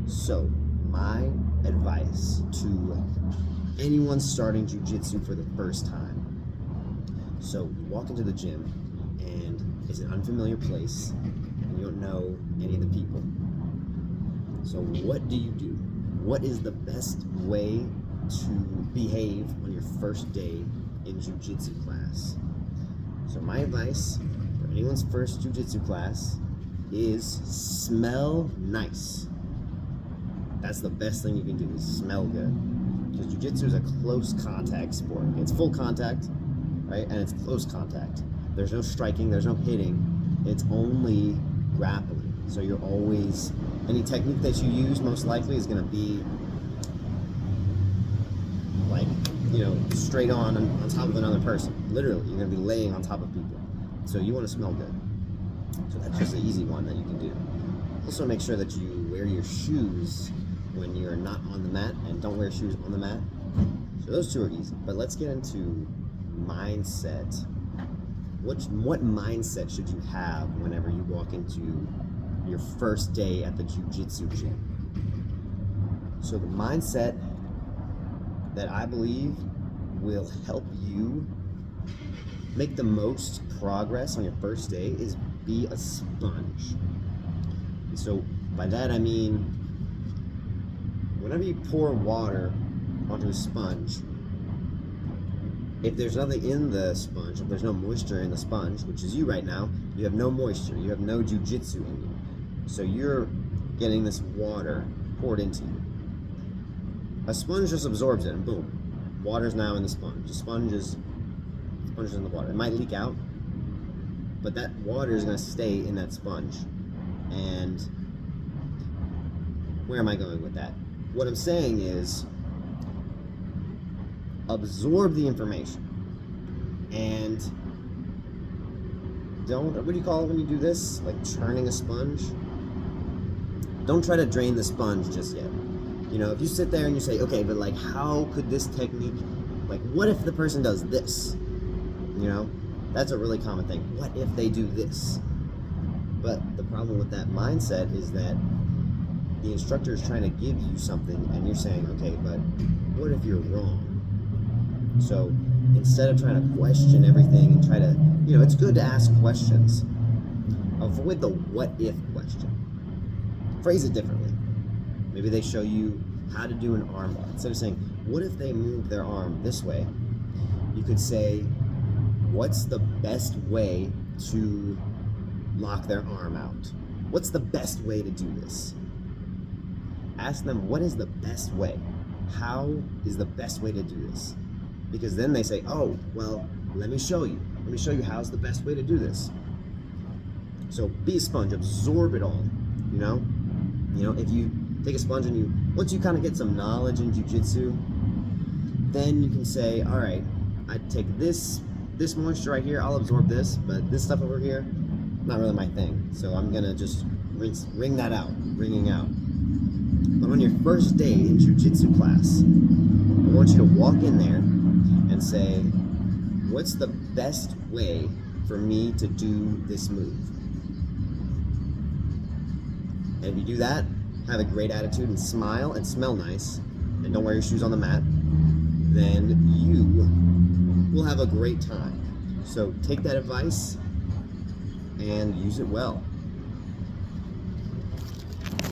So, my advice to anyone starting jiu-jitsu for the first time. So, you walk into the gym and it's an unfamiliar place and you don't know any of the people. So, what do you do? What is the best way to behave on your first day in jiu-jitsu class? So, my advice for anyone's first jiu-jitsu class is smell nice. That's the best thing you can do, is smell good. Because jiu-jitsu is a close contact sport. It's full contact, right? And it's close contact. There's no striking, there's no hitting. It's only grappling. So you're always, any technique that you use most likely is gonna be like, straight on top of another person. Literally, you're gonna be laying on top of people. So you wanna smell good. So that's just an easy one that you can do. Also make sure that you wear your shoes when you're not on the mat, and don't wear shoes on the mat. So those two are easy, but let's get into mindset. What mindset should you have whenever you walk into your first day at the jiu-jitsu gym? So the mindset that I believe will help you make the most progress on your first day is be a sponge. And so by that I mean, whenever you pour water onto a sponge, if there's nothing in the sponge, if there's no moisture in the sponge, which is you right now, you have no moisture, you have no jiu-jitsu in you. So you're getting this water poured into you. A sponge just absorbs it and boom, water's now in the sponge. The sponge is in the water. It might leak out, but that water is gonna stay in that sponge. And where am I going with that? What I'm saying is, absorb the information and don't, what do you call it when you do this? Like churning a sponge? Don't try to drain the sponge just yet. If you sit there and you say, okay, but like, how could this technique, like, what if the person does this? That's a really common thing. What if they do this? But the problem with that mindset is that the instructor is trying to give you something and you're saying, okay, but what if you're wrong? So instead of trying to question everything and try to, it's good to ask questions. Avoid the what if question. Phrase it differently. Maybe they show you how to do an arm bar. Instead of saying, what if they move their arm this way? You could say, what's the best way to lock their arm out? What's the best way to do this? Ask them, what is the best way? How is the best way to do this? Because then they say, oh, well, let me show you. Let me show you how's the best way to do this. So be a sponge, absorb it all, If you take a sponge and once you kind of get some knowledge in jiu-jitsu, then you can say, all right, I take this moisture right here, I'll absorb this, but this stuff over here, not really my thing. So I'm gonna just wring out. But on your first day in jiu-jitsu class, I want you to walk in there and say, what's the best way for me to do this move? And if you do that, have a great attitude and smile and smell nice, and don't wear your shoes on the mat, then you will have a great time. So take that advice and use it well.